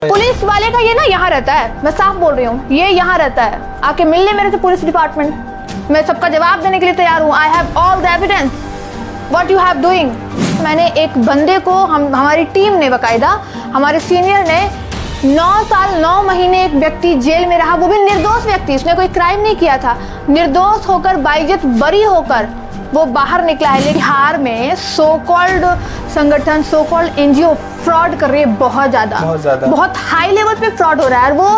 Police वाले का ये ना यहाँ रहता है, मैं साफ बोल रही हूँ, ये यहाँ रहता है। आके मिल ले मेरे से पुलिस डिपार्टमेंट, मैं सबका जवाब देने के लिए तैयार हूँ। I have all the evidence what you have doing. मैंने एक बंदे को, हमारी टीम ने, बाकायदा हमारे सीनियर ने 9 साल 9 महीने एक व्यक्ति जेल में रहा, वो भी निर्दोष व्यक्ति, उसने कोई क्राइम नहीं किया था, निर्दोष होकर बाइज्जत बरी होकर वो बाहर निकला है। लेकिन बिहार में सो कॉल्ड संगठन, सो कॉल्ड एनजीओ फ्रॉड कर रही है बहुत ज़्यादा, बहुत हाई लेवल पे फ्रॉड हो रहा है। और वो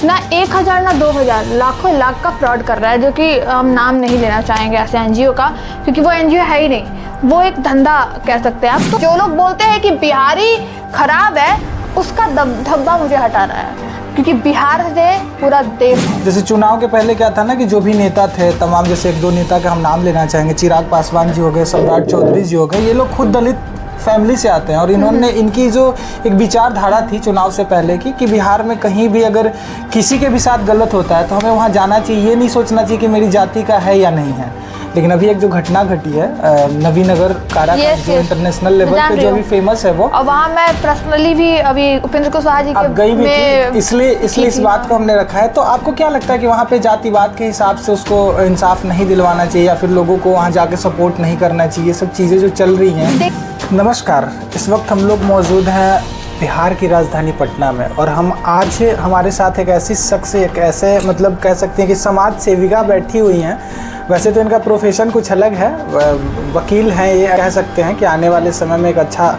ना 1000 ना 2000 लाखों लाख का फ्रॉड कर रहा है, जो कि हम नाम नहीं लेना चाहेंगे ऐसे एनजीओ का, क्योंकि वो एनजीओ है ही नहीं, वो एक धंधा कह सकते हैं आप। तो जो लोग बोलते हैं कि बिहारी खराब है, उसका धब्बा मुझे हटाना है, क्योंकि बिहार से पूरा देश। जैसे चुनाव के पहले क्या था ना कि जो भी नेता थे तमाम, जैसे 1-2 नेता का हम नाम लेना चाहेंगे, चिराग पासवान जी हो गए, सम्राट चौधरी जी हो गए, ये लोग खुद दलित फैमिली से आते हैं और इन्होंने, इनकी जो एक विचारधारा थी चुनाव से पहले की कि बिहार में कहीं भी अगर किसी के भी साथ गलत होता है तो हमें वहाँ जाना चाहिए, ये नहीं सोचना चाहिए कि मेरी जाति का है या नहीं है। लेकिन अभी एक जो घटना घटी है नवीनगर काराकाट, जो इंटरनेशनल लेवल पे जो अभी फेमस है वो, और वहाँ मैं पर्सनली भी अभी उपेंद्र कुशवाहा जी के गई भी थी, इसलिए इस बात को हमने रखा है। तो आपको क्या लगता है कि वहाँ पे जातिवाद के हिसाब से उसको इंसाफ नहीं दिलवाना चाहिए, या फिर लोगों को वहाँ जाके सपोर्ट नहीं करना चाहिए, सब चीज़ें जो चल रही हैं? नमस्कार, इस वक्त हम लोग मौजूद हैं बिहार की राजधानी पटना में, और हम आज हमारे साथ एक ऐसी शख्स, एक ऐसे मतलब कह सकते हैं कि समाज सेविका बैठी हुई हैं। वैसे तो इनका प्रोफेशन कुछ अलग है, वकील हैं, ये कह सकते हैं कि आने वाले समय में एक अच्छा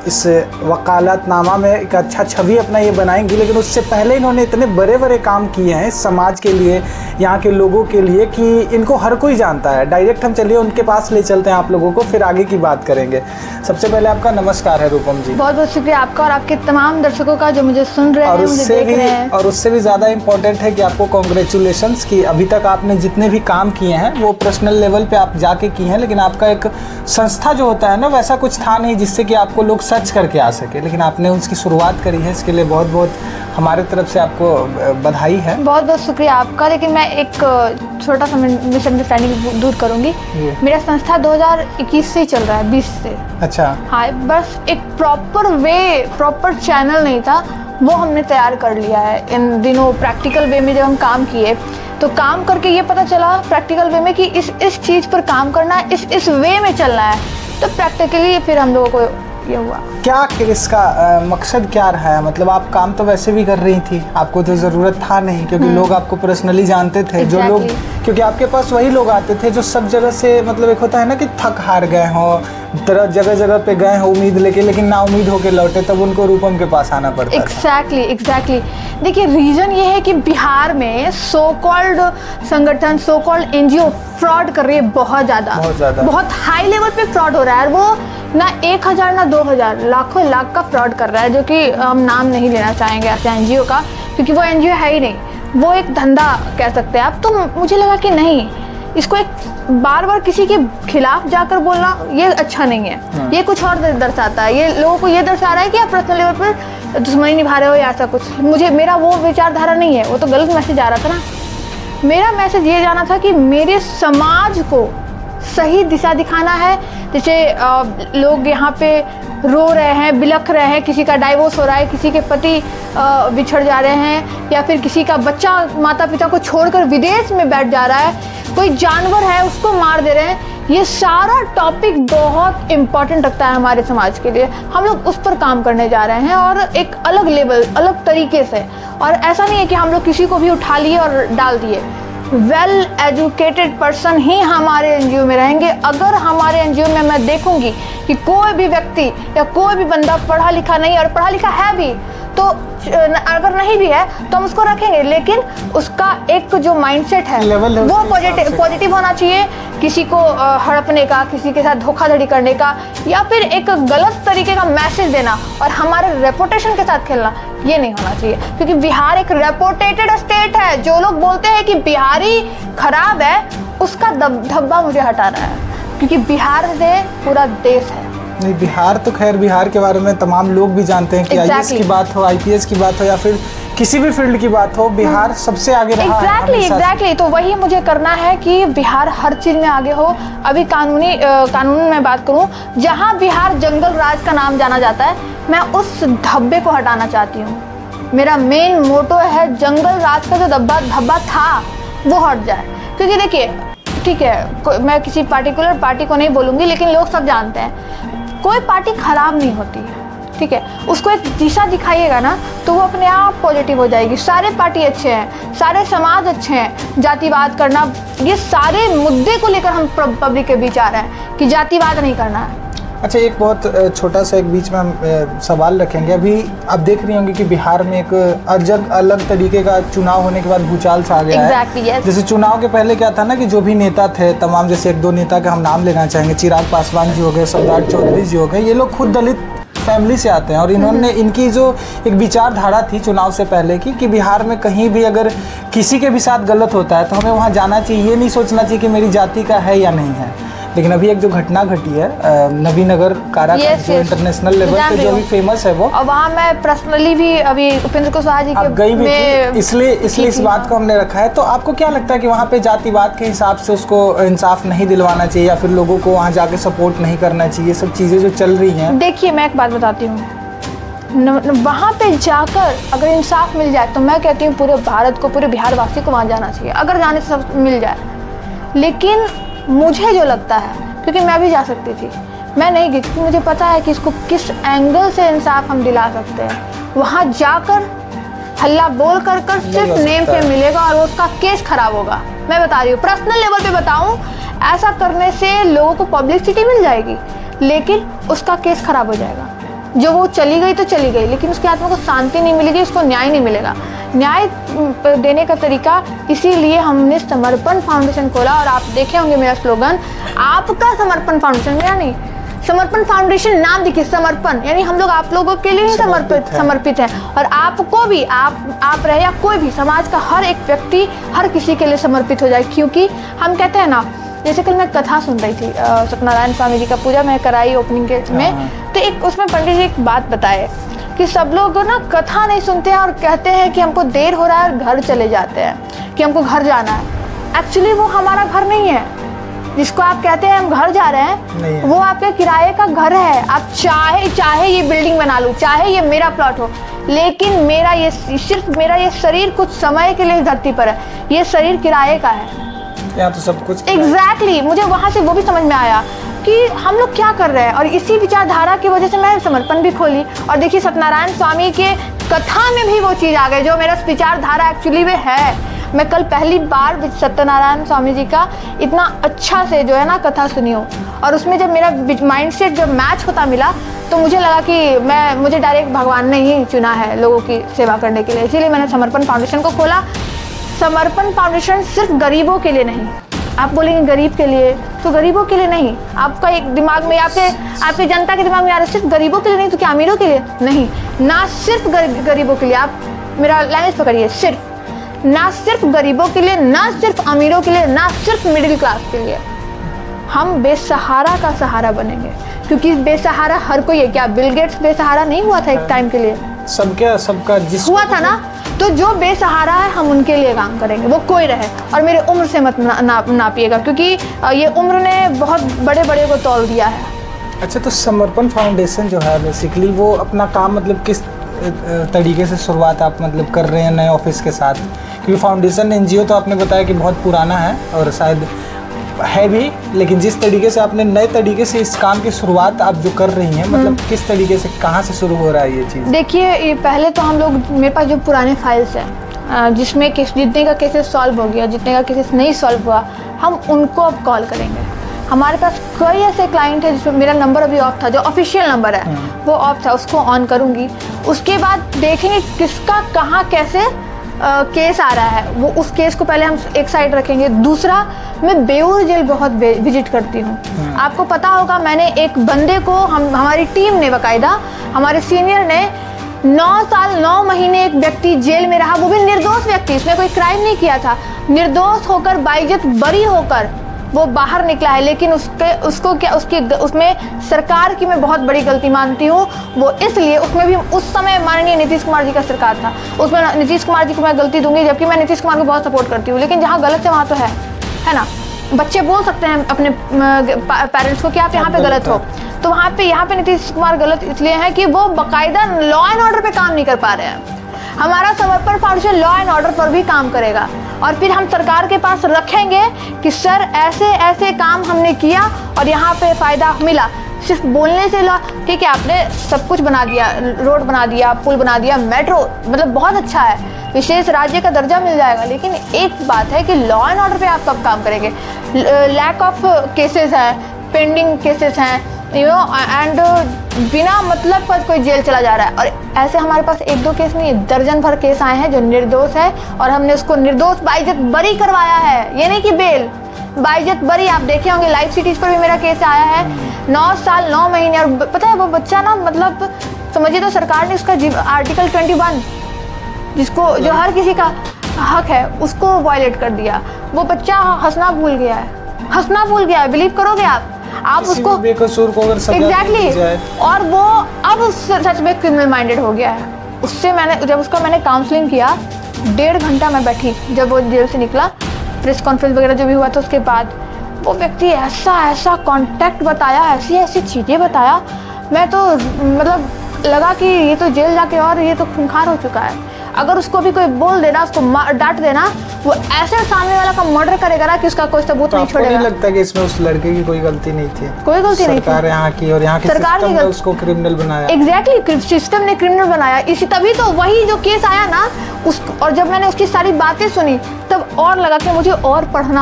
इस वकालतनामा में एक अच्छा छवि अपना ये बनाएंगी। लेकिन उससे पहले इन्होंने इतने बड़े बड़े काम किए हैं इस समाज के लिए, यहाँ के लोगों के लिए, कि इनको हर कोई जानता है। डायरेक्ट हम चलिए उनके पास ले चलते हैं आप लोगों को, फिर आगे की बात करेंगे। सबसे पहले आपका नमस्कार है रूपम जी। बहुत बहुत शुक्रिया आपका और आपके तमाम दर्शकों का जो मुझे सुन रहे हैं, मुझे देख रहे हैं। और उससे भी ज़्यादा इम्पोर्टेंट है कि आपको कॉन्ग्रेचुलेशंस कि अभी तक आपने जितने भी काम किए हैं वो पर्सनल लेवल पे आप जाके किए हैं, लेकिन आपका एक संस्था जो होता है ना, वैसा कुछ था नहीं जिससे कि आपको लोग सर्च करके आ सके, लेकिन आपने उसकी शुरुआत करी है। इसके लिए बहुत बहुत हमारे तरफ से आपको बधाई है। बहुत बहुत शुक्रिया आपका। लेकिन मैं एक छोटा सा मिसअंडरस्टैंडिंग दूर करूंगी। मेरा संस्था 2021 से ही चल रहा है, 20 से। अच्छा। हाँ, बस एक प्रॉपर चैनल नहीं था, वो हमने तैयार कर लिया है इन दिनों। प्रैक्टिकल वे में जब हम काम किए तो काम करके ये पता चला प्रैक्टिकल वे में कि इस चीज़ पर काम करना है, इस वे में चलना है। तो प्रैक्टिकली फिर हम लोगों को ये हुआ। क्या इसका मकसद क्या रहा है? मतलब आप काम तो वैसे भी कर रही थी, आपको तो ज़रूरत था नहीं, क्योंकि लोग आपको पर्सनली जानते थे। जो लोग, क्योंकि आपके पास वही लोग आते थे जो सब जगह से, मतलब एक होता है ना कि थक हार गए हो, जगह जगह पे गए हो उम्मीद लेके, लेकिन ना उम्मीद होके लौटे, तब उनको रूपम के पास आना पड़ता था। एग्जैक्टली। देखिए, रीज़न ये है कि बिहार में सो कॉल्ड संगठन, सो कॉल्ड एनजीओ फ्रॉड कर रही है बहुत ज़्यादा, बहुत हाई लेवल पे फ्रॉड हो रहा है। वो ना 1000 ना 2000 लाखों लाख का फ्रॉड कर रहा है, जो कि हम नाम नहीं लेना चाहेंगे ऐसे एनजीओ का, क्योंकि वो एनजीओ है ही नहीं, वो एक धंधा कह सकते हैं आप। तो मुझे लगा कि नहीं, इसको एक बार किसी के खिलाफ जाकर बोलना ये अच्छा नहीं है। ये कुछ और दर्शाता है, ये लोगों को ये दर्शा रहा है कि आप पर्सनल लेवल पर दुश्मनी निभा रहे हो या ऐसा कुछ। मेरा वो विचारधारा नहीं है, वो तो गलत मैसेज आ रहा था ना। मेरा मैसेज ये जाना था कि मेरे समाज को सही दिशा दिखाना है। जैसे लोग यहाँ पे रो रहे हैं, बिलख रहे हैं, किसी का डाइवोर्स हो रहा है, किसी के पति बिछड़ जा रहे हैं, या फिर किसी का बच्चा माता पिता को छोड़कर विदेश में बैठ जा रहा है, कोई जानवर है उसको मार दे रहे हैं। ये सारा टॉपिक बहुत इम्पॉर्टेंट रखता है हमारे समाज के लिए। हम लोग उस पर काम करने जा रहे हैं, और एक अलग लेवल, अलग तरीके से। और ऐसा नहीं है कि हम लोग किसी को भी उठा लिए और डाल दिए। वेल एजुकेटेड पर्सन ही हमारे एनजीओ में रहेंगे। अगर हमारे एनजीओ में मैं देखूंगी कि कोई भी व्यक्ति या कोई भी बंदा पढ़ा लिखा नहीं, और पढ़ा लिखा है भी, तो अगर नहीं भी है तो हम उसको रखेंगे, लेकिन उसका एक जो माइंडसेट है वो पॉजिटिव होना चाहिए। किसी को हड़पने का, किसी के साथ धोखाधड़ी करने का, या फिर एक गलत तरीके का मैसेज देना और हमारे रेपुटेशन के साथ खेलना, ये नहीं होना चाहिए। क्योंकि बिहार एक रेपुटेटेड स्टेट है। जो लोग बोलते हैं कि बिहारी खराब है, उसका धब्बा मुझे हटाना है, क्योंकि बिहार से पूरा देश है। नहीं, बिहार तो खैर, बिहार के बारे में तमाम लोग भी जानते हैं कि आईएएस की बात हो, आईपीएस की बात हो, या फिर किसी भी फील्ड की बात हो, बिहार सबसे आगे रहा है। एग्जैक्टली। तो वही मुझे करना है कि बिहार हर चीज़ में आगे हो। अभी कानून में बात करूं, जहां बिहार जंगल राज का नाम जाना जाता है, मैं उस धब्बे को हटाना चाहती हूँ। मेरा मेन मोटो है जंगल राज का जो धब्बा था वो हट जाए। क्योंकि देखिए ठीक है, मैं किसी पार्टिकुलर पार्टी को नहीं बोलूँगी, लेकिन लोग सब जानते हैं कोई पार्टी खराब नहीं होती है, ठीक है। उसको एक दिशा दिखाइएगा ना तो वो अपने आप पॉजिटिव हो जाएगी। सारे पार्टी अच्छे हैं, सारे समाज अच्छे हैं। जातिवाद करना, ये सारे मुद्दे को लेकर हम पब्लिक के बीच आ रहे हैं कि जातिवाद नहीं करना है। अच्छा, एक बहुत छोटा सा एक बीच में हम सवाल रखेंगे। अभी आप देख रही होंगी कि बिहार में एक अलग तरीके का चुनाव होने के बाद भूचाल सा आ गया exactly, है। yes. जैसे चुनाव के पहले क्या था ना कि जो भी नेता थे तमाम, जैसे एक दो नेता का हम नाम लेना चाहेंगे, चिराग पासवान जी हो गए, सम्राट चौधरी जी हो गए, ये लोग खुद दलित फैमिली से आते हैं और इन्होंने इनकी जो एक विचारधारा थी चुनाव से पहले की कि बिहार में कहीं भी अगर किसी के भी साथ गलत होता है तो हमें वहाँ जाना चाहिए, ये नहीं सोचना चाहिए कि मेरी जाति का है या नहीं है। लेकिन अभी एक जो घटना घटी है नवीनगर काराकाट जो इंटरनेशनल लेवल पे जो भी फेमस है वो, और वहाँ मैं पर्सनली भी अभी उपेंद्र कुशवाहा जी के गई भी थी, इसलिए इस बात को हमने रखा है। तो आपको क्या लगता है कि वहाँ पे जातिवाद के हिसाब से उसको इंसाफ नहीं दिलवाना चाहिए या फिर लोगों को वहाँ जाके सपोर्ट नहीं करना चाहिए, सब चीज़ें जो चल रही हैं? देखिए मैं एक बात बताती हूँ, वहाँ पे जाकर अगर इंसाफ मिल जाए तो मैं कहती हूँ पूरे भारत को, पूरे बिहार वासी को वहाँ जाना चाहिए, अगर जाने से सब मिल जाए। लेकिन मुझे जो लगता है, क्योंकि मैं भी जा सकती थी, मैं नहीं गई क्योंकि मुझे पता है कि इसको किस एंगल से इंसाफ हम दिला सकते हैं। वहाँ जाकर हल्ला बोल कर सिर्फ नेम पे मिलेगा और उसका केस खराब होगा। मैं बता रही हूँ, पर्सनल लेवल पे बताऊँ, ऐसा करने से लोगों को पब्लिसिटी मिल जाएगी लेकिन उसका केस खराब हो जाएगा। जो वो चली गई तो चली गई, लेकिन उसके आत्मा को शांति नहीं मिलेगी, उसको न्याय नहीं मिलेगा। न्याय देने का तरीका, इसीलिए हमने समर्पण फाउंडेशन खोला। और आप देखे होंगे मेरा स्लोगन, आपका समर्पण फाउंडेशन, मेरा नहीं, समर्पण फाउंडेशन नाम देखिए, समर्पण यानी हम लोग आप लोगों के लिए ही समर्पित है। और आपको भी, आप रहे या कोई भी, समाज का हर एक व्यक्ति हर किसी के लिए समर्पित हो जाए। क्योंकि हम कहते हैं ना, जैसे कल मैं कथा सुन रही थी सत्यनारायण स्वामी जी का, पूजा मैं कराई ओपनिंग के में, तो एक उसमें पंडित जी एक बात बताए कि सब लोग ना कथा नहीं सुनते हैं और कहते हैं कि हमको देर हो रहा है और घर चले जाते हैं, कि हमको घर जाना है। एक्चुअली वो हमारा घर नहीं है, जिसको आप कहते हैं हम घर जा रहे हैं, वो आपके किराए का घर है। आप चाहे ये बिल्डिंग बना लो, चाहे ये मेरा प्लॉट हो, लेकिन सिर्फ मेरा ये शरीर कुछ समय के लिए धरती पर है, ये शरीर किराए का है। यहाँ तो सब कुछ एग्जैक्टली मुझे वहाँ से वो भी समझ में आया कि हम लोग क्या कर रहे हैं। और इसी विचारधारा की वजह से मैं समर्पण भी खोली। और देखिए सत्यनारायण स्वामी के कथा में भी वो चीज़ आ गई जो मेरा विचारधारा एक्चुअली में है। मैं कल पहली बार सत्यनारायण स्वामी जी का इतना अच्छा से जो है ना कथा सुनी हूँ, और उसमें जब मेरा माइंडसेट जब मैच होता मिला तो मुझे लगा कि मुझे डायरेक्ट भगवान ने ही चुना है लोगों की सेवा करने के लिए। इसीलिए मैंने समर्पण फाउंडेशन को खोला। समर्पण फाउंडेशन सिर्फ गरीबों के लिए नहीं, आप बोलेंगे गरीब के लिए, तो गरीबों के लिए नहीं। आपका एक दिमाग में, आपके जनता के दिमाग में आ रहा है सिर्फ गरीबों के लिए नहीं तो क्या अमीरों के लिए? नहीं, ना सिर्फ गरीबों के लिए। आप मेरा लैंग्वेज पकड़िए, ना सिर्फ गरीबों के लिए, ना सिर्फ अमीरों के लिए, ना सिर्फ मिडिल क्लास के लिए। हम बेसहारा का सहारा बनेंगे, क्योंकि बेसहारा हर कोई है। क्या बिल गेट्स बेसहारा नहीं हुआ था एक टाइम के लिए? सबका जिस हुआ था ना। तो जो बेसहारा है हम उनके लिए काम करेंगे, वो कोई रहे। और मेरे उम्र से मत नापिएगा, क्योंकि ये उम्र ने बहुत बड़े को तौल दिया है। अच्छा, तो समर्पण फाउंडेशन जो है बेसिकली वो अपना काम मतलब किस तरीके से शुरुआत आप मतलब कर रहे हैं नए ऑफिस के साथ? क्योंकि फाउंडेशन एनजीओ तो आपने बताया कि बहुत पुराना है और शायद है भी, लेकिन जिस तरीके से आपने नए तरीके से इस काम की शुरुआत आप जो कर रही हैं, मतलब किस तरीके से, कहाँ से शुरू हो रहा है ये चीज़? देखिए, ये पहले तो हम लोग, मेरे पास जो पुराने फाइल्स हैं जिसमें जितने का केसेस सॉल्व हो गया, जितने का केसेस नहीं सॉल्व हुआ, हम उनको अब कॉल करेंगे। हमारे पास कई ऐसे क्लाइंट है जिसमें मेरा नंबर अभी ऑफ था, जो ऑफिशियल नंबर है वो ऑफ था, उसको ऑन करूँगी। उसके बाद देखेंगे किसका कहाँ कैसे केस आ रहा है, वो उस केस को पहले हम एक साइड रखेंगे। दूसरा, मैं बेऊर जेल बहुत विजिट करती हूँ। आपको पता होगा, मैंने एक बंदे को, हमारी टीम ने, बाकायदा हमारे सीनियर ने 9 साल 9 महीने एक व्यक्ति जेल में रहा, वो भी निर्दोष व्यक्ति, इसने कोई क्राइम नहीं किया था। निर्दोष होकर, बाइज्जत बरी होकर वो बाहर निकला है। लेकिन उसमें सरकार की मैं बहुत बड़ी गलती मानती हूँ। वो इसलिए, उसमें भी उस समय माननीय नीतीश कुमार जी का सरकार था, उसमें नीतीश कुमार जी को मैं गलती दूंगी, जबकि मैं नीतीश कुमार को बहुत सपोर्ट करती हूँ। लेकिन जहाँ गलत है वहाँ तो है ना। बच्चे बोल सकते हैं अपने पेरेंट्स को कि आप यहाँ पे गलत हो, तो यहाँ पे नीतीश कुमार गलत इसलिए है कि वो बाकायदा लॉ एंड ऑर्डर पे काम नहीं कर पा रहे हैं। हमारा समर्पण फाउंडेशन लॉ एंड ऑर्डर पर भी काम करेगा और फिर हम सरकार के पास रखेंगे कि सर ऐसे ऐसे काम हमने किया और यहाँ पे फ़ायदा मिला। सिर्फ बोलने से लॉ, ठीक है आपने सब कुछ बना दिया, रोड बना दिया, पुल बना दिया, मेट्रो, मतलब बहुत अच्छा है, विशेष राज्य का दर्जा मिल जाएगा, लेकिन एक बात है कि लॉ एंड ऑर्डर पे आप कब काम करेंगे? लैक ऑफ केसेस हैं, पेंडिंग केसेस हैं, यू नो, एंड बिना मतलब का कोई जेल चला जा रहा है। और ऐसे हमारे पास एक दो केस नहीं, दर्जन भर केस आए हैं जो निर्दोष है और हमने उसको निर्दोष बाइज्जत बरी करवाया है। ये नहीं कि बेल, बाइज्जत बरी। आप देखे होंगे लाइव सिटीज पर भी मेरा केस आया है, 9 साल 9 महीने। और पता है वो बच्चा ना, मतलब समझिए तो सरकार ने उसका आर्टिकल 21 जिसको जो हर किसी का हक है उसको वायलेट कर दिया। वो बच्चा हंसना भूल गया है, हंसना भूल गया है, बिलीव करोगे आप उसको बेकसूर को अगर सजा दी जाए, और वो अब सच में क्रिमिनल माइंडेड हो गया है। उससे जब उसका मैंने काउंसलिंग किया, 1.5 घंटा मैं बैठी, जब वो जेल से निकला, प्रेस कॉन्फ्रेंस वगैरह जो भी हुआ था उसके बाद, वो व्यक्ति ऐसा कॉन्टैक्ट बताया, ऐसी चीज़ें बताया, मैं तो मतलब लगा कि ये तो जेल जाके और ये तो खूंखार हो चुका है। अगर उसको भी कोई बोल देना, उसको डांट देना, वो ऐसे सामने वाला का मर्डर करेगा ना कि उसका कोई सबूत नहीं छोड़ेगा। नहीं लगता कि इसमें उस लड़के की कोई गलती नहीं थी? कोई गलती नहीं थी, सरकार यहाँ की और यहाँ के सिस्टम ने उसको क्रिमिनल बनाया। एग्जैक्टली, सिस्टम ने क्रिमिनल बनाया। इसी तभी तो वही जो केस आया ना और जब मैंने उसकी सारी बातें सुनी तब और लगा कि मुझे और पढ़ना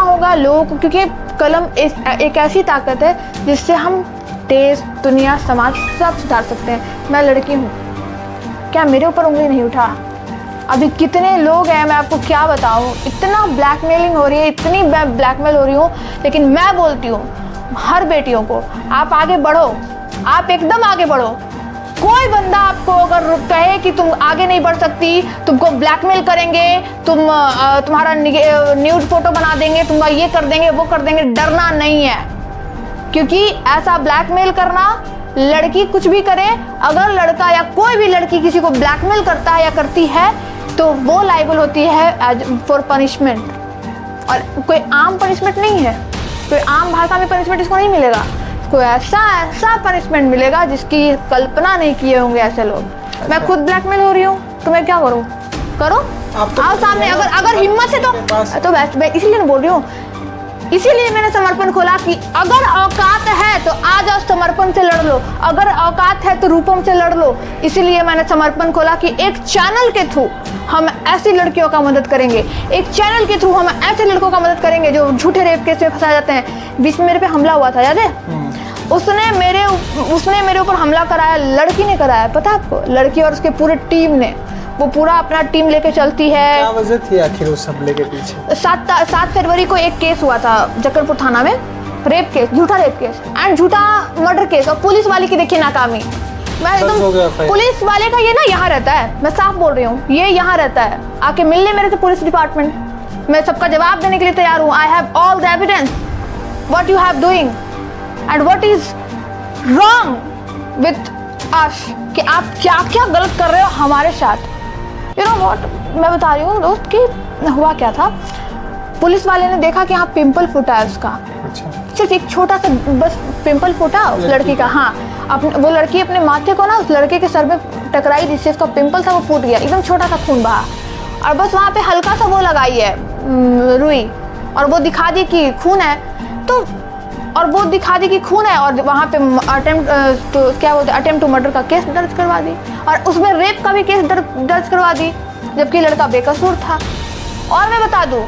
होगा लोगों को, क्योंकि कलम एक ऐसी ताकत है जिससे हम देश, दुनिया, समाज सब सुधार सकते हैं। मैं लड़की हूँ, क्या मेरे ऊपर उंगली नहीं उठा? अभी कितने लोग हैं, मैं आपको क्या बताऊँ, इतना ब्लैकमेलिंग हो रही है, इतनी ब्लैकमेल हो रही हूँ। लेकिन मैं बोलती हूँ हर बेटियों को, आप आगे बढ़ो, आप एकदम आगे बढ़ो। कोई बंदा आपको अगर कहे कि तुम आगे नहीं बढ़ सकती, तुमको ब्लैकमेल करेंगे, तुम्हारा न्यूड फोटो बना देंगे, तुम्हारा ये कर देंगे, वो कर देंगे, डरना नहीं है। क्योंकि ऐसा ब्लैकमेल करना, लड़की कुछ भी करे, अगर लड़का या कोई भी लड़की किसी को ब्लैकमेल करता है या करती है तो वो लायबल होती है फॉर पनिशमेंट। और कोई आम पनिशमेंट नहीं है, कोई आम भाषा में पनिशमेंट इसको नहीं मिलेगा, कोई ऐसा पनिशमेंट मिलेगा जिसकी कल्पना नहीं किए होंगे ऐसे लोग। मैं खुद ब्लैकमेल हो रही हूँ तो मैं क्या करूँ? करो, आओ सामने, अगर हिम्मत से तो मैं इसीलिए बोल रही हूँ, इसीलिए मैंने समर्पण खोला कि अगर औकात है तो आ जाओ, समर्पण से लड़ लो, अगर औकात है तो रूपम से लड़ लो। इसीलिए मैंने समर्पण खोला कि एक चैनल के थ्रू हम ऐसी लड़कियों का मदद करेंगे, एक चैनल के थ्रू हम ऐसे लड़कों का मदद करेंगे जो झूठे रेप केस में फंसाए जाते हैं। बीच में मेरे पे हमला हुआ था, याद है? उसने मेरे ऊपर हमला कराया, लड़की ने कराया, पता है आपको? लड़की और उसके पूरे टीम ने, वो पूरा अपना टीम लेके चलती है। क्या वजह थी आखिर उस हमले के पीछे? 7 फरवरी को एक केस हुआ था जक्करपुर थाना में, रेप केस, झूठा रेप केस एंड झूठा मर्डर केस। और पुलिस वाले की देखिए नाकामी। मैं एकदम, पुलिस वाले का ये ना यहाँ रहता है, मैं साफ बोल रही हूँ, ये यहाँ रहता है, आके मिलने मेरे से पुलिस डिपार्टमेंट, मैं सबका जवाब देने के लिए तैयार हूँ। I have all the evidence what you have doing and what is wrong with us, कि आप क्या क्या गलत कर रहे हो हमारे साथ। यू नो व्हाट, मैं बता रही हूँ दोस्त कि हुआ क्या था। पुलिस वाले ने देखा कि यहाँ पिंपल फूटा है उसका, सिर्फ एक छोटा सा बस पिंपल फूटा उस लड़की का। हाँ, वो लड़की अपने माथे को ना उस लड़के के सर में टकराई, जिससे उसका पिंपल था वो फूट गया, एकदम छोटा सा खून बहा। और बस वहाँ पे हल्का सा वो लगाई है रुई, और वो दिखा दी कि खून है, तो और वो दिखा दी कि खून है, और वहाँ पे अटेम्प्ट टू मर्डर का केस दर्ज करवा दी, और उसमें रेप का भी केस दर्ज करवा दी, जबकि लड़का बेकसूर था। और मैं बता दूं,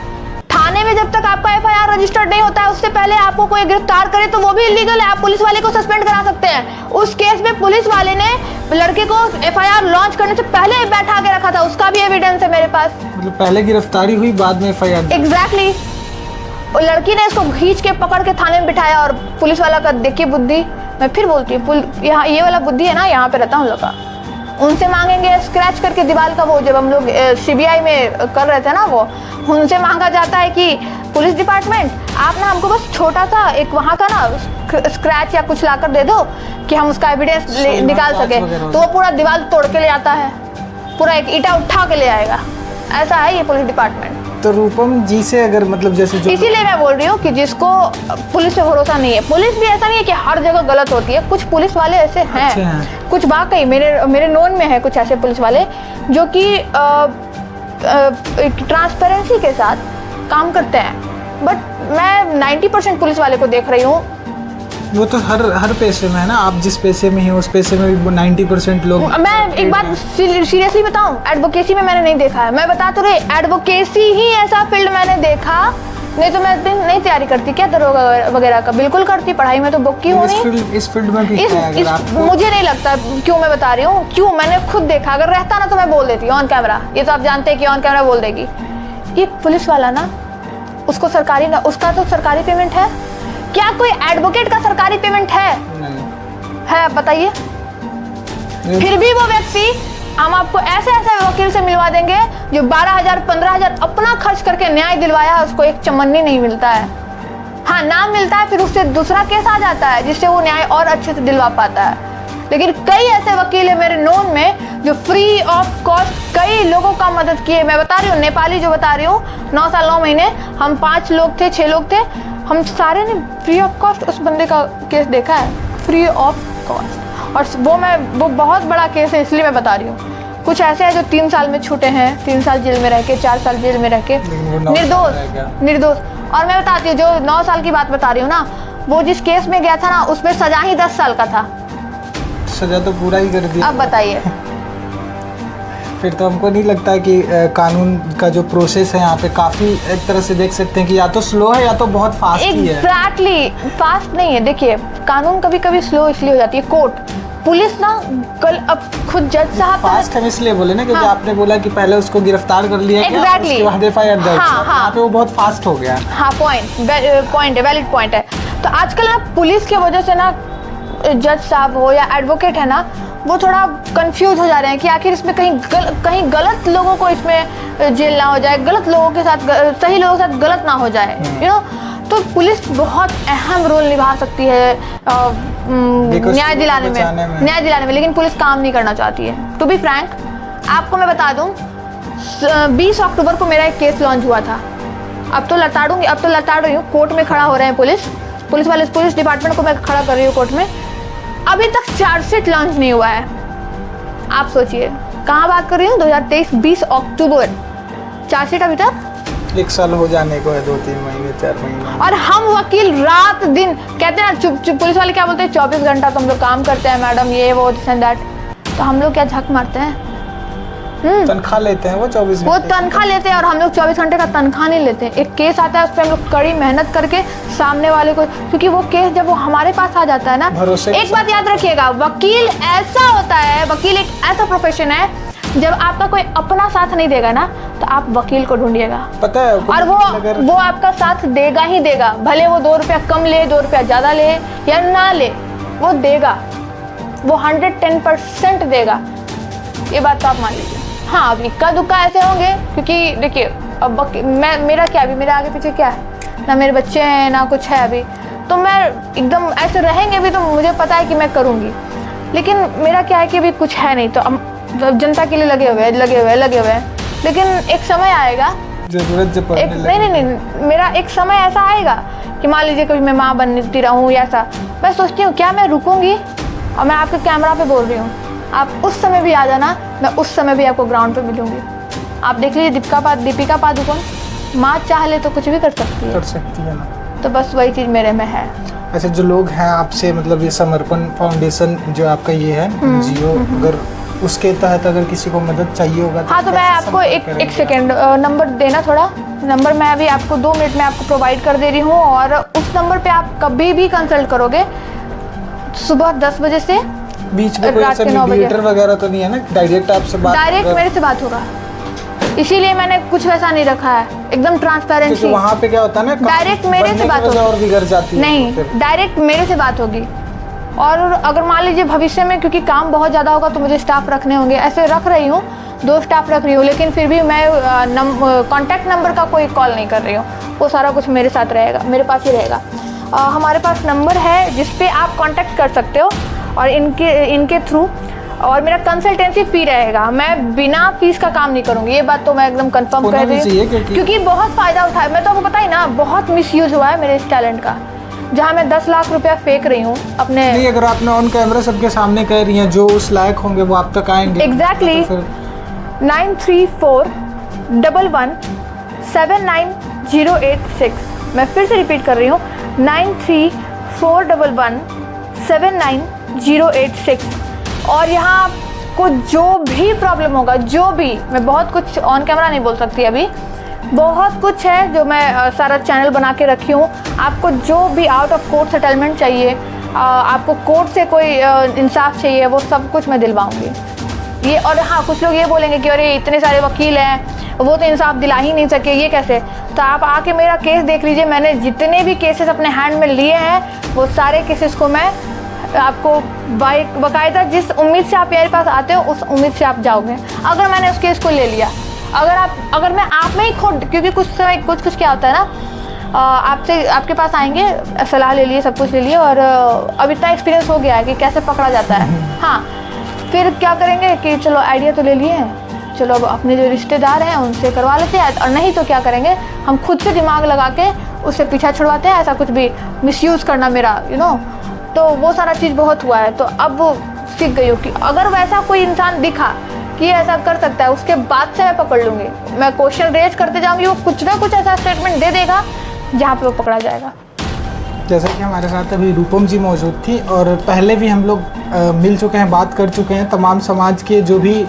थाने में जब तक आपका एफआईआर रजिस्टर्ड नहीं होता है, उससे पहले आपको कोई गिरफ्तार करे तो वो भी इलीगल है, आप पुलिस वाले को सस्पेंड करा सकते हैं। उस केस में पुलिस वाले ने लड़के को एफआईआर लॉन्च करने से पहले बैठा के रखा था, उसका भी एविडेंस है मेरे पास। मतलब पहले गिरफ्तारी हुई, बाद में एफआईआर। एग्जैक्टली, लड़की ने इसको खींच के पकड़ के थाने में बिठाया, और पुलिस वाला का देखिए बुद्धि, मैं फिर बोलती हूँ, यहाँ ये वाला बुद्धि है ना, यहाँ पे रहता हूँ लोग का, उनसे मांगेंगे स्क्रैच करके दीवार का, वो जब हम लोग सीबीआई में कर रहे थे ना, वो उनसे मांगा जाता है कि पुलिस डिपार्टमेंट आप ना हमको बस छोटा सा एक वहाँ का ना स्क्रैच या कुछ लाकर दे दो कि हम उसका एविडेंस निकाल सके, तो वो पूरा दीवार तोड़ के ले आता है, पूरा एक ईंटा उठा के ले आएगा। ऐसा है ये पुलिस डिपार्टमेंट। तो रूपम जी से अगर मतलब जैसे जो इसीलिए मैं बोल रही हूँ कि जिसको पुलिस पे भरोसा नहीं है, पुलिस भी ऐसा नहीं है कि हर जगह गलत होती है, कुछ पुलिस वाले ऐसे हैं, कुछ वाकई मेरे नोन में है कुछ ऐसे पुलिस वाले जो कि ट्रांसपेरेंसी के साथ काम करते हैं, बट मैं 90% पुलिस वाले को देख रही हूँ। वो तो हर पेशे में है ना, आप जिस पेशे में ही उस पेशे में भी 90% लोग। मैं एक बात सीरियसली बताऊं, एडवोकेसी में मैंने नहीं देखा है, मैं बता तो रही, एडवोकेसी ही ऐसा फील्ड मैंने देखा, नहीं तो मैं नहीं तैयारी करती क्या दरोगा वगैरह का, बिल्कुल करती, पढ़ाई में तो बुक की होनी। इस फील्ड में भी मुझे नहीं लगता, क्यों मैं बता रही हूँ, क्यों मैंने खुद देखा, अगर रहता ना तो मैं बोल देती ऑन कैमरा, ये तो आप जानते हैं कि ऑन कैमरा बोल देगी। ये पुलिस वाला ना, उसको सरकारी ना, उसका तो सरकारी पेमेंट है क्या? कोई एडवोकेट का सरकारी पेमेंट है? नहीं है, बताइए। फिर भी वो व्यक्ति, हम आपको ऐसे वकील से मिलवा देंगे जो 12,000 15,000 अपना खर्च करके न्याय दिलवाया, उसको एक चमन्नी नहीं मिलता है। हाँ, नाम मिलता है, फिर उससे दूसरा केस आ जाता है जिससे वो न्याय और अच्छे से दिलवा पाता है। लेकिन कई ऐसे वकील है मेरे नोन में जो फ्री ऑफ कॉस्ट कई लोगों का मदद किए। मैं बता रही हूँ, नेपाली जो बता रही हूँ, 9 साल 9 महीने, हम 5 लोग थे, 6 लोग थे, हम सारे ने फ्री ऑफ कॉस्ट उस बंदे का केस देखा है, फ्री ऑफ कॉस्ट। और वो बहुत बड़ा केस है, इसलिए मैं बता रही हूँ। कुछ ऐसे हैं जो 3 साल में छूटे हैं, 3 साल जेल में रह के, 4 साल जेल में रह के, निर्दोष। और मैं बताती हूँ, जो 9 साल की बात बता रही हूँ ना, वो जिस केस में गया था ना, उसमें सजा ही 10 साल का था। सजा तो पूरा ही कर दिया। अब बताइए। फिर तो हमको नहीं लगता है कि कानून का जो प्रोसेस है यहाँ पे काफ़ी एक तरह से देख सकते हैं कि या तो स्लो है या तो बहुत फास्ट ही है। एग्जैक्टली, फास्ट नहीं है। देखिए, कानून कभी कभी स्लो इसलिए हो जाती है, कोर्ट, पुलिस ना, कल अब खुद जज साहब फास्ट हम इसलिए बोले ना क्योंकि आपने बोला कि पहले उसको गिरफ्तार कर लिया गया, उसके बाद FIR दर्ज, यहाँ पे वो बहुत फास्ट हो गया। हाँ, पॉइंट है, वैलिड पॉइंट है। तो आजकल ना पुलिस की वजह से ना, जज साहब हो या एडवोकेट है ना, वो थोड़ा कंफ्यूज हो जा रहे हैं कि आखिर इसमें कहीं गलत लोगों को इसमें जेल ना हो जाए, गलत लोगों के साथ, सही लोगों के साथ गलत ना हो जाए, यू नो। तो पुलिस बहुत अहम रोल निभा सकती है न्याय दिलाने में, लेकिन पुलिस काम नहीं करना चाहती है। टू बी फ्रैंक, आपको मैं बता दूं, 20 अक्टूबर को मेरा एक केस लॉन्च हुआ था। अब तो लताड़ रही हूँ, कोर्ट में खड़ा हो रहे हैं पुलिस डिपार्टमेंट को मैं खड़ा कर रही हूँ कोर्ट में। अभी तक चार्जशीट लॉन्च नहीं हुआ है। आप सोचिए, कहाँ बात कर रही हूँ, 2023 20 अक्टूबर, चार्जशीट अभी तक 1 साल हो जाने को है, 2-3 महीने 4 महीने। और हम वकील रात दिन कहते हैं ना, चुप पुलिस वाले क्या बोलते हैं, 24 घंटा तो हम लोग काम करते हैं मैडम, ये वो दिस एंड दैट। तो हम लोग क्या झक मारते हैं, तनख्वाह लेते हैं वो 24 घंटे, वो तनख्वाह लेते हैं, और हम लोग 24 घंटे का तनख्वाह नहीं लेते। एक केस आता है, उस पर हम लोग कड़ी मेहनत करके सामने वाले को, क्योंकि वो केस जब वो हमारे पास आ जाता है ना, एक बात याद रखिएगा, वकील ऐसा होता है, वकील एक ऐसा प्रोफेशन है, जब आपका कोई अपना साथ नहीं देगा ना, तो आप वकील को ढूंढिएगा, पता है। और वो आपका साथ देगा ही देगा, भले वो 2 रुपया कम ले, 2 रुपया ज्यादा ले या ना ले, वो देगा, वो 110% देगा, ये बात तो आप मान लीजिए। हाँ, अब इक्का दुक्का ऐसे होंगे, क्योंकि देखिए, अब मेरा क्या, अभी मेरे आगे पीछे क्या है ना, मेरे बच्चे हैं ना कुछ है अभी, तो मैं एकदम ऐसे रहेंगे भी तो मुझे पता है कि मैं करूँगी, लेकिन मेरा क्या है कि अभी कुछ है नहीं, तो अब जनता के लिए लगे हुए हैं, लेकिन एक समय आएगा, जरूरत जब पड़ने लगेगी। नहीं, मेरा एक समय ऐसा आएगा कि मान लीजिए कभी मैं माँ बनती रहूँ या ऐसा, मैं सोचती हूँ क्या मैं रुकूंगी, और मैं आपके कैमरा पे बोल रही हूँ, आप उस समय भी आ जाना, मैं उस समय भी आपको ग्राउंड पे मिलूंगी। आप देख लीजिए, दीपिका पादुकोण, माँ चाह ले तो कुछ भी कर सकती है ना, तो बस वही चीज़ मेरे में है। अच्छा, जो लोग हैं आपसे, मतलब ये समर्पण फाउंडेशन जो आपका ये है NGO, अगर उसके तहत अगर किसी को मदद चाहिए होगा हाँ, तो मैं आपको एक सेकेंड नंबर देना, थोड़ा नंबर मैं अभी आपको 2 मिनट में आपको प्रोवाइड कर दे रही हूँ, और उस नंबर पे आप कभी भी कंसल्ट करोगे, सुबह 10 बजे से बीच में कोई ऐसा मीडिएटर वगैरह तो नहीं है ना, डायरेक्ट आपसे बात, डायरेक्ट मेरे से बात होगा, इसीलिए मैंने कुछ वैसा नहीं रखा है, एकदम ट्रांसपेरेंसी। वहाँ पे क्या होता है ना, डायरेक्ट मेरे से बात होगी, और बिगड़ जाती है, नहीं, डायरेक्ट मेरे से बात होगी। और अगर मान लीजिए भविष्य में, क्योंकि काम बहुत ज़्यादा होगा तो मुझे स्टाफ रखने होंगे, ऐसे रख रही हूँ, 2 स्टाफ रख रही हूँ, लेकिन फिर भी मैं कॉन्टैक्ट नंबर का कोई कॉल नहीं कर रही हूँ, वो सारा कुछ मेरे साथ रहेगा, मेरे पास ही रहेगा। हमारे पास नंबर है जिस पे आप कांटेक्ट कर सकते हो, और इनके थ्रू और मेरा कंसल्टेंसी फी रहेगा, मैं बिना फीस का काम नहीं करूंगी, ये बात तो मैं एकदम कंफर्म कर रही हूँ, क्योंकि बहुत फ़ायदा उठाया। मैं तो आपको पता ही ना, बहुत मिसयूज़ हुआ है मेरे इस टैलेंट का, जहाँ मैं 10 लाख रुपया फेंक रही हूँ अपने। नहीं, अगर आपने ऑन कैमरा सबके सामने कह रही हैं, जो उस लायक होंगे वो आप तक आएंगे। एग्जैक्टली। 9341179086। मैं फिर से रिपीट कर रही हूँ, 9341179086। और यहाँ आपको जो भी प्रॉब्लम होगा, जो भी, मैं बहुत कुछ ऑन कैमरा नहीं बोल सकती अभी, बहुत कुछ है जो मैं सारा चैनल बना के रखी हूँ। आपको जो भी आउट ऑफ कोर्ट सेटलमेंट चाहिए, आपको कोर्ट से कोई इंसाफ चाहिए, वो सब कुछ मैं दिलवाऊंगी। ये, और हाँ, कुछ लोग ये बोलेंगे कि अरे इतने सारे वकील हैं, वो तो इंसाफ दिला ही नहीं सके, ये कैसे? तो आप आके मेरा केस देख लीजिए। मैंने जितने भी केसेस अपने हैंड में लिए हैं, वो सारे केसेस को मैं आपको बाकायदा, जिस उम्मीद से आप मेरे पास आते हो उस उम्मीद से आप जाओगे। अगर मैंने उस केस को ले लिया, अगर मैं आप में ही खोट, क्योंकि कुछ समय कुछ क्या होता है ना, आपके पास आएंगे, सलाह ले लिए, सब कुछ ले लिए, और अब इतना एक्सपीरियंस हो गया है कि कैसे पकड़ा जाता है। हाँ, फिर क्या करेंगे कि चलो आइडिया तो ले लिए हैं, चलो अब अपने जो रिश्तेदार हैं उनसे करवा लेते हैं, और नहीं तो क्या करेंगे, हम खुद से दिमाग लगा के उससे पीछा छुड़वाते हैं। ऐसा कुछ भी मिसयूज़ करना मेरा, तो वो सारा चीज़ बहुत हुआ है। तो अब वो सीख गई हूँ कि अगर वैसा कोई इंसान दिखा कि ऐसा कर सकता है, उसके बाद से मैं पकड़ लूँगी। मैं क्वेश्चन रेज करते जाऊँगी, वो कुछ ना कुछ ऐसा स्टेटमेंट दे देगा जहाँ पे वो पकड़ा जाएगा। जैसा कि हमारे साथ अभी रूपम जी मौजूद थी, और पहले भी हम लोग मिल चुके हैं, बात कर चुके हैं तमाम समाज के जो भी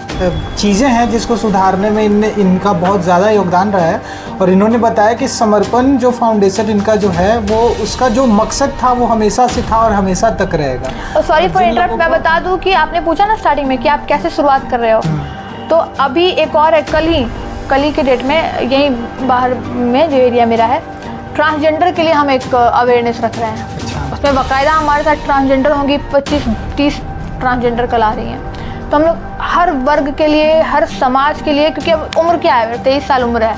चीज़ें हैं जिसको सुधारने में इनका बहुत ज़्यादा योगदान रहा है। और इन्होंने बताया कि समर्पण जो फाउंडेशन इनका जो है, वो उसका जो मकसद था वो हमेशा से था और हमेशा तक रहेगा। सॉरी फॉर इंटरप्ट, मैं बता दूं कि आपने पूछा ना स्टार्टिंग में कि आप कैसे शुरुआत कर रहे हो, तो अभी एक और है, कल ही के डेट में, यहीं बाहर में जो एरिया मेरा है, ट्रांसजेंडर के लिए हम एक अवेयरनेस रख रहे हैं। अच्छा। उसमें बाकायदा हमारे साथ ट्रांसजेंडर होंगी, 25-30 ट्रांसजेंडर कल आ रही हैं। तो हम लोग हर वर्ग के लिए, हर समाज के लिए, क्योंकि अब उम्र क्या है, 23 साल उम्र है,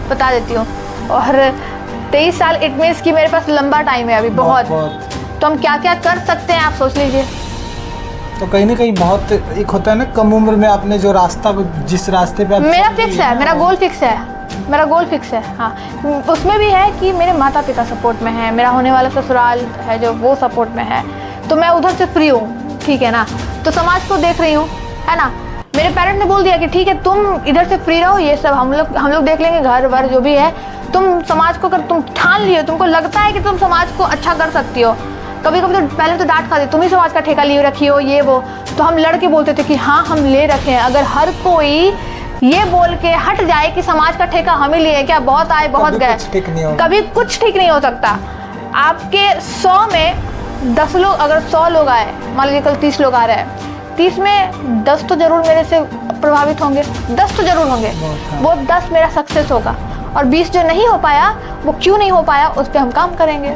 बता देती हूँ, और 23 साल इट मीन्स कि मेरे पास लंबा टाइम है अभी बहुत। तो हम क्या क्या कर सकते हैं, आप सोच लीजिए। तो कहीं ना कहीं बहुत एक होता है ना, कम उम्र में आपने जो रास्ता, जिस रास्ते पे मेरा फिक्स है, मेरा गोल फिक्स है, मेरा गोल फिक्स है। हाँ, उसमें भी है कि मेरे माता पिता सपोर्ट में है, मेरा होने वाला ससुराल है जो वो सपोर्ट में है, तो मैं उधर से फ्री हूँ, ठीक है ना। तो समाज को देख रही हूँ, है ना। मेरे पेरेंट ने बोल दिया कि ठीक है, तुम इधर से फ्री रहो, ये सब हम लोग देख लेंगे, घर वर जो भी है। तुम समाज को, अगर तुम ठान लियो, तुमको लगता है कि तुम समाज को अच्छा कर सकती हो, कभी कभी तो पहले तो डांट खाते, तुम ही समाज का ठेका लिए रखी हो, ये वो। तो हम लड़के बोलते थे कि हाँ हम ले रखे हैं। अगर हर कोई ये बोल के हट जाए कि समाज का ठेका हम ही लिए, क्या बहुत आए बहुत गए, कभी कुछ ठीक नहीं हो सकता। आपके 100 में 10 लोग, अगर 100 लोग आए, मान लीजिए कल 30 लोग आ रहे हैं, 30 में 10 तो जरूर मेरे से प्रभावित होंगे, 10 तो जरूर होंगे, वो 10 मेरा सक्सेस होगा। और 20 जो नहीं हो पाया, वो क्यों नहीं हो पाया, उस पर हम काम करेंगे।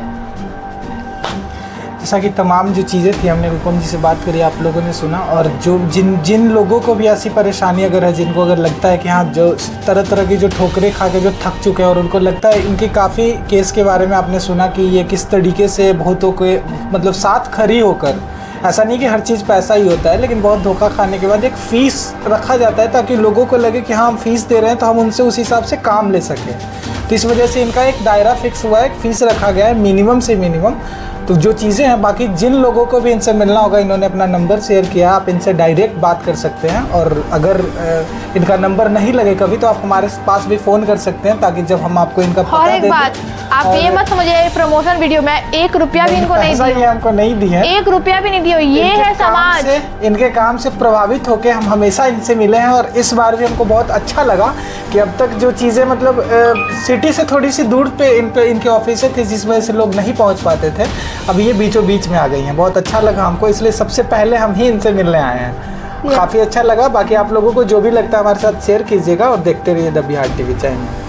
जैसा कि तमाम जो चीज़ें थी, हमने रूपम जी से बात करी, आप लोगों ने सुना। और जो जिन लोगों को भी ऐसी परेशानी अगर है, जिनको अगर लगता है कि हाँ, जो तरह तरह की जो ठोकरें खा के जो थक चुके हैं, और उनको लगता है, इनके काफ़ी केस के बारे में आपने सुना कि ये किस तरीके से बहुतों के मतलब साथ खड़ी होकर, ऐसा नहीं कि हर चीज़ पैसा ही होता है, लेकिन बहुत धोखा खाने के बाद एक फ़ीस रखा जाता है ताकि लोगों को लगे कि हाँ हम फ़ीस दे रहे हैं तो हम उनसे उस हिसाब से काम ले सकें। तो इस वजह से इनका एक दायरा फिक्स हुआ है, एक फ़ीस रखा गया है मिनिमम से मिनिमम। तो जो चीज़ें हैं, बाकी जिन लोगों को भी इनसे मिलना होगा, इन्होंने अपना नंबर शेयर किया, आप इनसे डायरेक्ट बात कर सकते हैं। और अगर इनका नंबर नहीं लगे कभी, तो आप हमारे पास भी फ़ोन कर सकते हैं, ताकि जब हम आपको इनका और एक बात, आप ये मत समझिए प्रमोशन वीडियो में 1 रुपया भी इनको नहीं दिया, हमको नहीं दी है, 1 रुपया भी नहीं दिया। ये है समाज, इनके काम से प्रभावित होकर हम हमेशा इनसे मिले हैं। और इस बार भी हमको बहुत अच्छा लगा कि अब तक जो चीज़ें मतलब सिटी से थोड़ी सी दूर पे इनके ऑफिस थे, जिस वजह से लोग नहीं पहुंच पाते थे, अब ये बीचों बीच में आ गई हैं। बहुत अच्छा लगा हमको, इसलिए सबसे पहले हम ही इनसे मिलने आए हैं। काफ़ी अच्छा लगा। बाकी आप लोगों को जो भी लगता है हमारे साथ शेयर कीजिएगा, और देखते रहिए द बिहार टीवी चैनल।